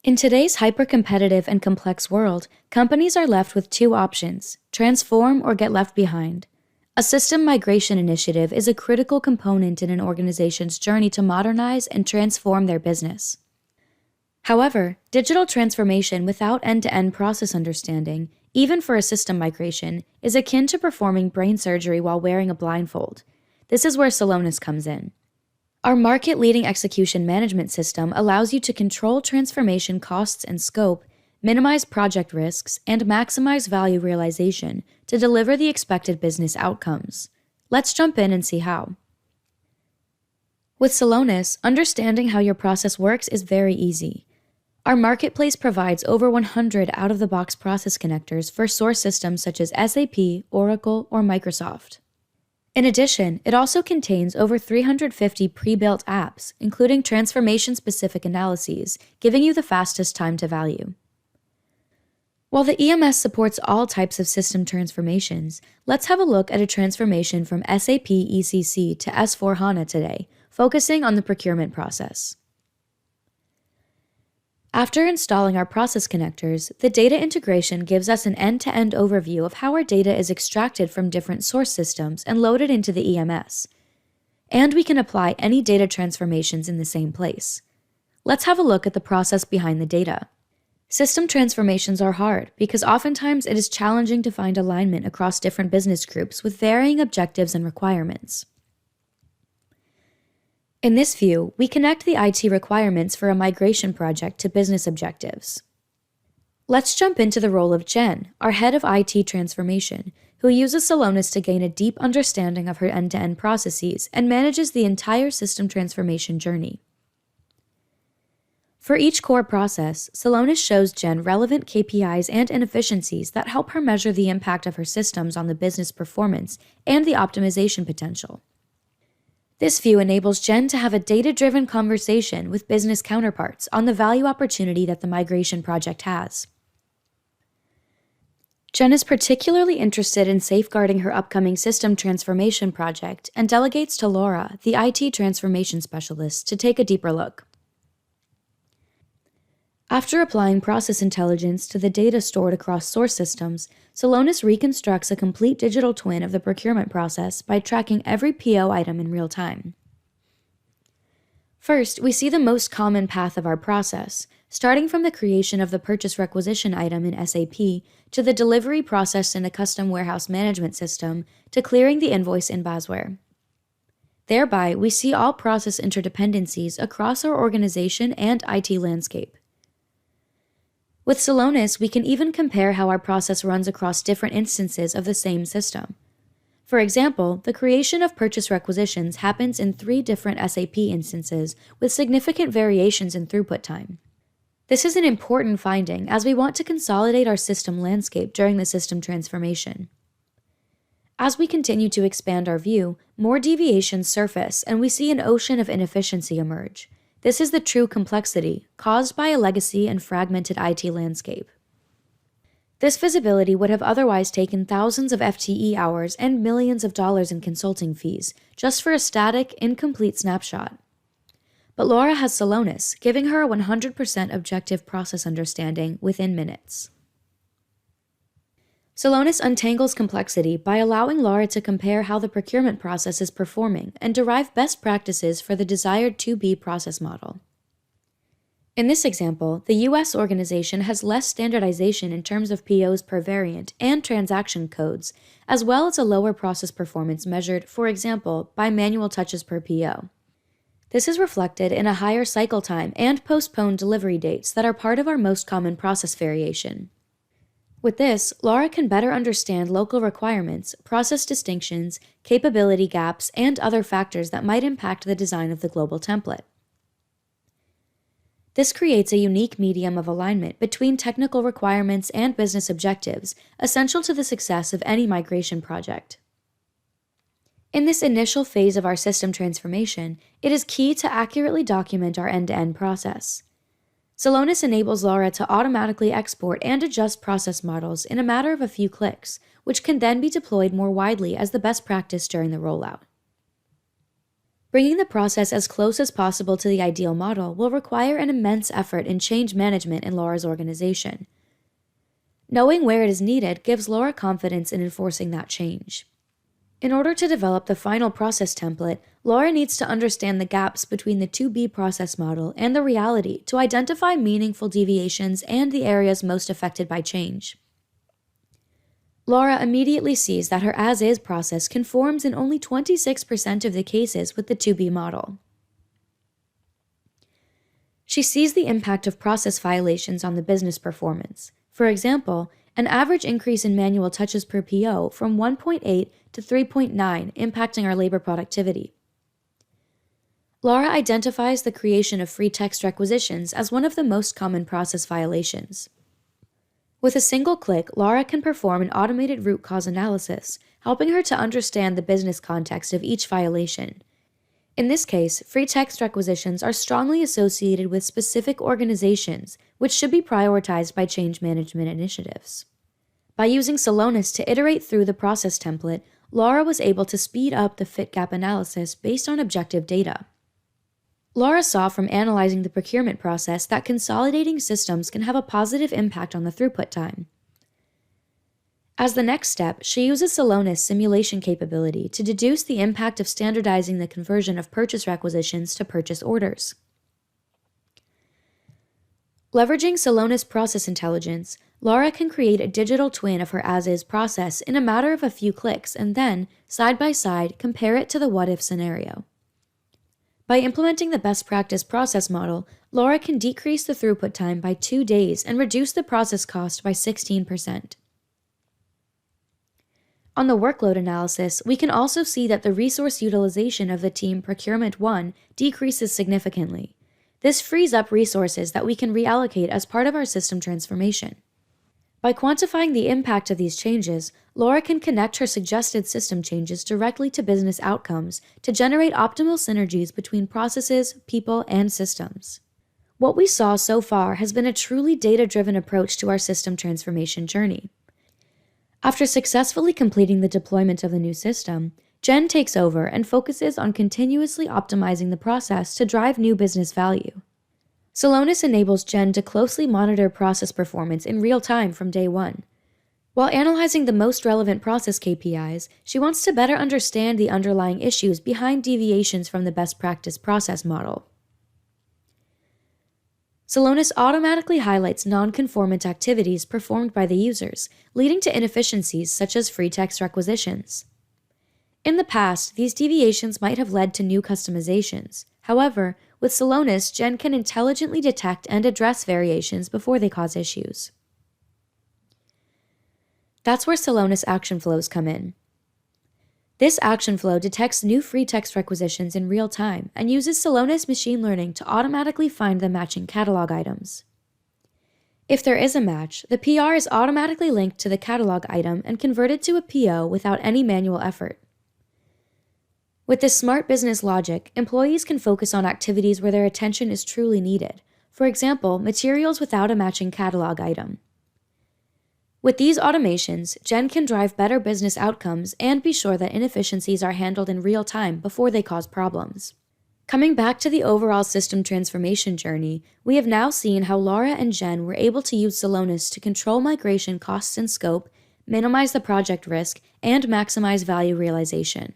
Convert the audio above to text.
In today's hyper-competitive and complex world, companies are left with two options: transform or get left behind. A system migration initiative is a critical component in an organization's journey to modernize and transform their business. However, digital transformation without end-to-end process understanding, even for a system migration, is akin to performing brain surgery while wearing a blindfold. This is where Celonis comes in. Our market-leading execution management system allows you to control transformation costs and scope, minimize project risks, and maximize value realization to deliver the expected business outcomes. Let's jump in and see how. With Celonis, understanding how your process works is very easy. Our marketplace provides over 100 out-of-the-box process connectors for source systems such as SAP, Oracle, or Microsoft. In addition, it also contains over 350 pre-built apps, including transformation-specific analyses, giving you the fastest time to value. While the EMS supports all types of system transformations, let's have a look at a transformation from SAP ECC to S/4HANA today, focusing on the procurement process. After installing our process connectors, the data integration gives us an end-to-end overview of how our data is extracted from different source systems and loaded into the EMS. And we can apply any data transformations in the same place. Let's have a look at the process behind the data. System transformations are hard because oftentimes it is challenging to find alignment across different business groups with varying objectives and requirements. In this view, we connect the IT requirements for a migration project to business objectives. Let's jump into the role of Jen, our head of IT transformation, who uses Celonis to gain a deep understanding of her end-to-end processes and manages the entire system transformation journey. For each core process, Celonis shows Jen relevant KPIs and inefficiencies that help her measure the impact of her systems on the business performance and the optimization potential. This view enables Jen to have a data-driven conversation with business counterparts on the value opportunity that the migration project has. Jen is particularly interested in safeguarding her upcoming system transformation project and delegates to Laura, the IT transformation specialist, to take a deeper look. After applying process intelligence to the data stored across source systems, Celonis reconstructs a complete digital twin of the procurement process by tracking every PO item in real time. First, we see the most common path of our process, starting from the creation of the purchase requisition item in SAP to the delivery processed in a custom warehouse management system to clearing the invoice in Basware. Thereby, we see all process interdependencies across our organization and IT landscape. With Celonis, we can even compare how our process runs across different instances of the same system. For example, the creation of purchase requisitions happens in 3 different SAP instances with significant variations in throughput time. This is an important finding as we want to consolidate our system landscape during the system transformation. As we continue to expand our view, more deviations surface and we see an ocean of inefficiency emerge. This is the true complexity, caused by a legacy and fragmented IT landscape. This visibility would have otherwise taken thousands of FTE hours and millions of dollars in consulting fees, just for a static, incomplete snapshot. But Laura has Celonis, giving her a 100% objective process understanding within minutes. Celonis untangles complexity by allowing Laura to compare how the procurement process is performing and derive best practices for the desired 2B process model. In this example, the US organization has less standardization in terms of POs per variant and transaction codes, as well as a lower process performance measured, for example, by manual touches per PO. This is reflected in a higher cycle time and postponed delivery dates that are part of our most common process variation. With this, Laura can better understand local requirements, process distinctions, capability gaps, and other factors that might impact the design of the global template. This creates a unique medium of alignment between technical requirements and business objectives, essential to the success of any migration project. In this initial phase of our system transformation, it is key to accurately document our end-to-end process. Celonis enables Laura to automatically export and adjust process models in a matter of a few clicks, which can then be deployed more widely as the best practice during the rollout. Bringing the process as close as possible to the ideal model will require an immense effort in change management in Laura's organization. Knowing where it is needed gives Laura confidence in enforcing that change. In order to develop the final process template, Laura needs to understand the gaps between the 2B process model and the reality to identify meaningful deviations and the areas most affected by change. Laura immediately sees that her as-is process conforms in only 26% of the cases with the 2B model. She sees the impact of process violations on the business performance. For example, an average increase in manual touches per PO from 1.8 to 3.9, impacting our labor productivity. Laura identifies the creation of free text requisitions as one of the most common process violations. With a single click, Laura can perform an automated root cause analysis, helping her to understand the business context of each violation. In this case, free text requisitions are strongly associated with specific organizations, which should be prioritized by change management initiatives. By using Celonis to iterate through the process template, Laura was able to speed up the fit gap analysis based on objective data. Laura saw from analyzing the procurement process that consolidating systems can have a positive impact on the throughput time. As the next step, she uses Celonis' simulation capability to deduce the impact of standardizing the conversion of purchase requisitions to purchase orders. Leveraging Celonis process intelligence, Laura can create a digital twin of her as-is process in a matter of a few clicks and then, side by side, compare it to the what-if scenario. By implementing the best practice process model, Laura can decrease the throughput time by 2 days and reduce the process cost by 16%. On the workload analysis, we can also see that the resource utilization of the team Procurement 1 decreases significantly. This frees up resources that we can reallocate as part of our system transformation. By quantifying the impact of these changes, Laura can connect her suggested system changes directly to business outcomes to generate optimal synergies between processes, people, and systems. What we saw so far has been a truly data-driven approach to our system transformation journey. After successfully completing the deployment of the new system, Jen takes over and focuses on continuously optimizing the process to drive new business value. Celonis enables Jen to closely monitor process performance in real time from day one. While analyzing the most relevant process KPIs, she wants to better understand the underlying issues behind deviations from the best practice process model. Celonis automatically highlights non-conformant activities performed by the users, leading to inefficiencies such as free text requisitions. In the past, these deviations might have led to new customizations. However, with Celonis, Jen can intelligently detect and address variations before they cause issues. That's where Celonis action flows come in. This action flow detects new free text requisitions in real time and uses Celonis machine learning to automatically find the matching catalog items. If there is a match, the PR is automatically linked to the catalog item and converted to a PO without any manual effort. With this smart business logic, employees can focus on activities where their attention is truly needed. For example, materials without a matching catalog item. With these automations, Jen can drive better business outcomes and be sure that inefficiencies are handled in real time before they cause problems. Coming back to the overall system transformation journey, we have now seen how Laura and Jen were able to use Celonis to control migration costs and scope, minimize the project risk, and maximize value realization.